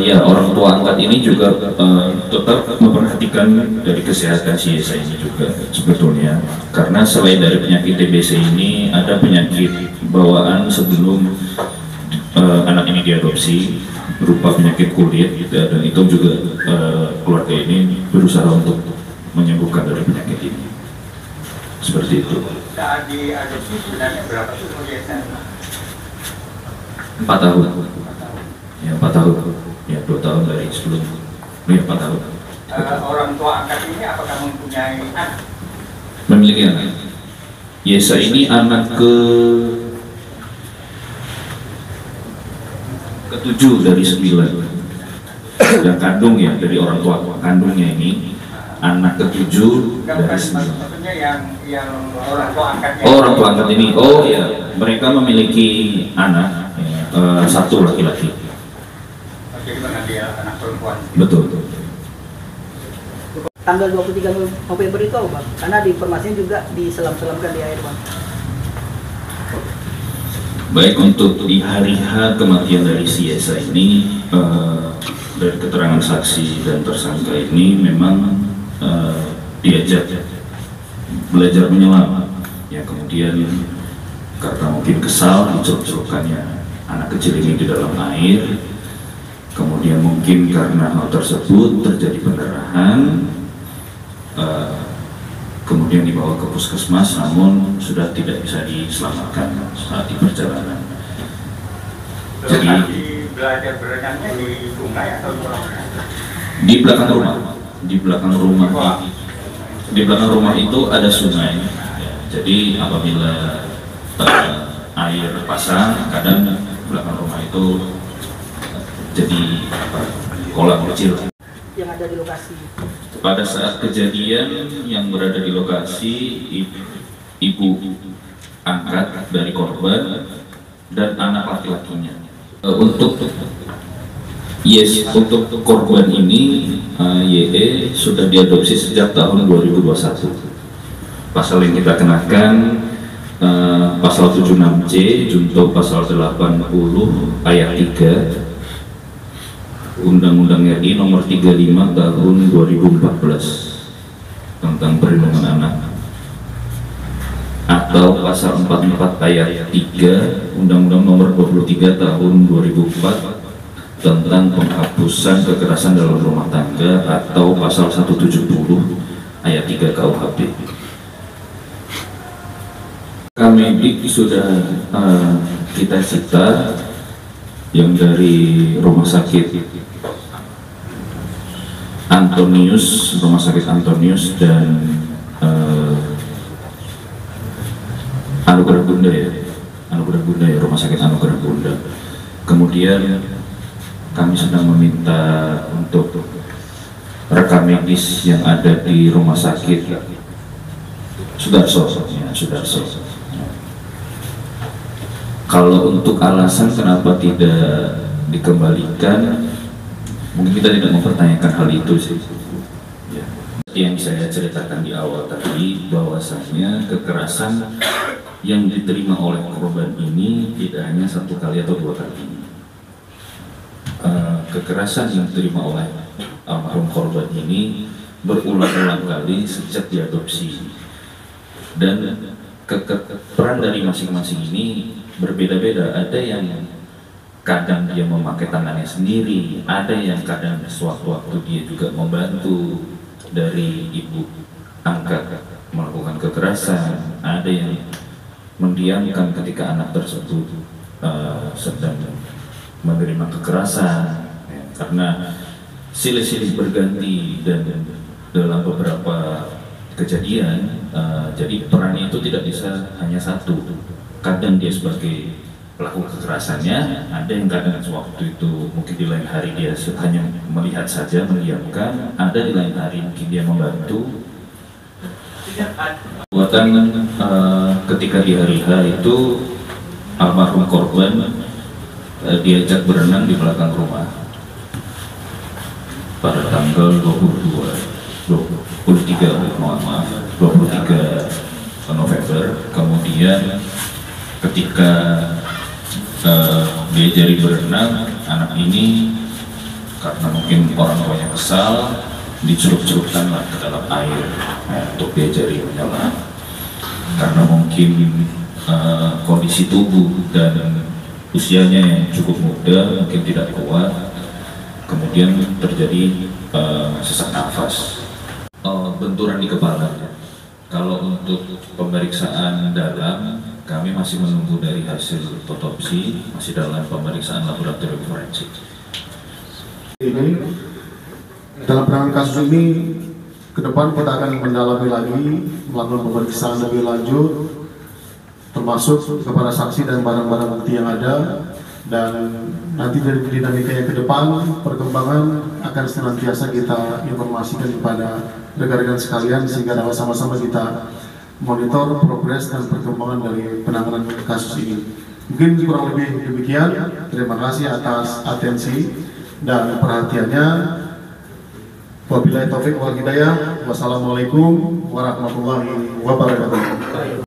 ya orang tua angkat ini juga tetap memperhatikan dari kesehatan si Yesa ini juga sebetulnya, karena selain dari penyakit TBC ini ada penyakit bawaan sebelum anak ini diadopsi berupa penyakit kulit gitu, dan itu juga keluarga ini berusaha untuk menyembuhkan dari penyakit ini, seperti itu. Saat diadopsi sebenarnya berapa tuh Yesa? 4 tahun. Ya 4 tahun. Ya 2 tahun dari sebelum. Ya 4 tahun. Orang tua angkat ini apakah mempunyai anak? Memiliki anak. Yesa ini anak ke-7 dari 9. Dan kandung ya, dari orang tua kandungnya ini anak ke-7 dari 9. Maksudnya yang orang tua angkatnya. Oh, orang tua angkat ini. Oh ya, mereka memiliki anak satu laki-laki. Jadi mana dia anak perempuan? Betul. Tanggal 23 November itu apa, Bang? Karena di informasinya juga diselam-selamkan di air, Bang. Baik, untuk di hari H kematian dari si Yesa ini, dari keterangan saksi dan tersangka ini memang diajak belajar menyelam. Ya, kemudian karena mungkin kesal dicelup-celupkannya anak kecil ini di dalam air. Kemudian mungkin karena hal tersebut terjadi pendarahan, kemudian dibawa ke puskesmas, namun sudah tidak bisa diselamatkan saat di perjalanan. Jadi belajar berenangnya di sungai atau di kolam? di belakang rumah, di belakang rumah itu ada sungai. Jadi apabila air pasang, kadang belakang rumah itu jadi kolam kecil. Yang ada di lokasi. Pada saat kejadian yang berada di lokasi, ibu angkat dari korban dan anak laki-lakinya. Untuk korban ini, YE sudah diadopsi sejak tahun 2021. Pasal yang kita kenakan pasal 76C junto pasal 80 ayat 3 Undang-Undang RI nomor 35 tahun 2014 tentang perlindungan anak, atau pasal 44 ayat 3 Undang-Undang nomor 23 tahun 2004 tentang penghapusan kekerasan dalam rumah tangga, atau pasal 170 ayat 3 KUHP. Kamedik sudah kita cita yang dari rumah sakit Antonius, rumah sakit Antonius dan Anugerah Bunda ya, rumah sakit Anugerah Bunda. Kemudian kami sedang meminta untuk rekam medis yang ada di rumah sakit Sudarso. Kalau untuk alasan kenapa tidak dikembalikan, mungkin kita tidak mempertanyakan hal itu sih. Ya. Yang saya ceritakan di awal tadi, bahwasanya kekerasan yang diterima oleh korban ini tidak hanya 1 kali atau 2 kali. Kekerasan yang diterima oleh almarhum korban ini berulang-ulang kali sejak diadopsi, dan peran dari masing-masing ini berbeda-beda. Ada yang kadang dia memakai tangannya sendiri, ada yang kadang sewaktu-waktu dia juga membantu dari ibu angkat melakukan kekerasan, ada yang mendiamkan ketika anak tersebut sedang menerima kekerasan, ya, karena silih-silih berganti, dan dalam beberapa kejadian jadi perannya itu tidak bisa hanya satu. Kadang dia sebagai pelaku kekerasannya, ada yang kadang waktu itu mungkin di lain hari dia hanya melihat saja, mendiamkan, ada di lain hari mungkin dia membantu. Buatan ketika di hari H itu almarhum korban diajak berenang di belakang rumah pada tanggal 23 November. Kemudian ketika diajari berenang, anak ini karena mungkin orang tuanya kesal, dicelup-celupkanlah ke dalam air untuk diajari menyelam. Karena mungkin kondisi tubuh dan usianya yang cukup muda, mungkin tidak kuat, kemudian terjadi sesak nafas, benturan di kepala. Kalau untuk pemeriksaan dalam, kami masih menunggu dari hasil otopsi, masih dalam pemeriksaan laboratorium forensik. Ini dalam penanganan kasus ini ke depan kita akan mendalami lagi, melakukan pemeriksaan lebih lanjut, termasuk kepada saksi dan barang-barang bukti yang ada, dan nanti dari dinamika yang ke depan perkembangan akan senantiasa kita informasikan kepada rekan-rekan sekalian sehingga dapat sama-sama kita monitor progres dan perkembangan dari penanganan kasus ini. Mungkin kurang lebih demikian. Terima kasih atas atensi dan perhatiannya. Wabillahi taufiq wal hidayah. Wassalamualaikum warahmatullahi wabarakatuh.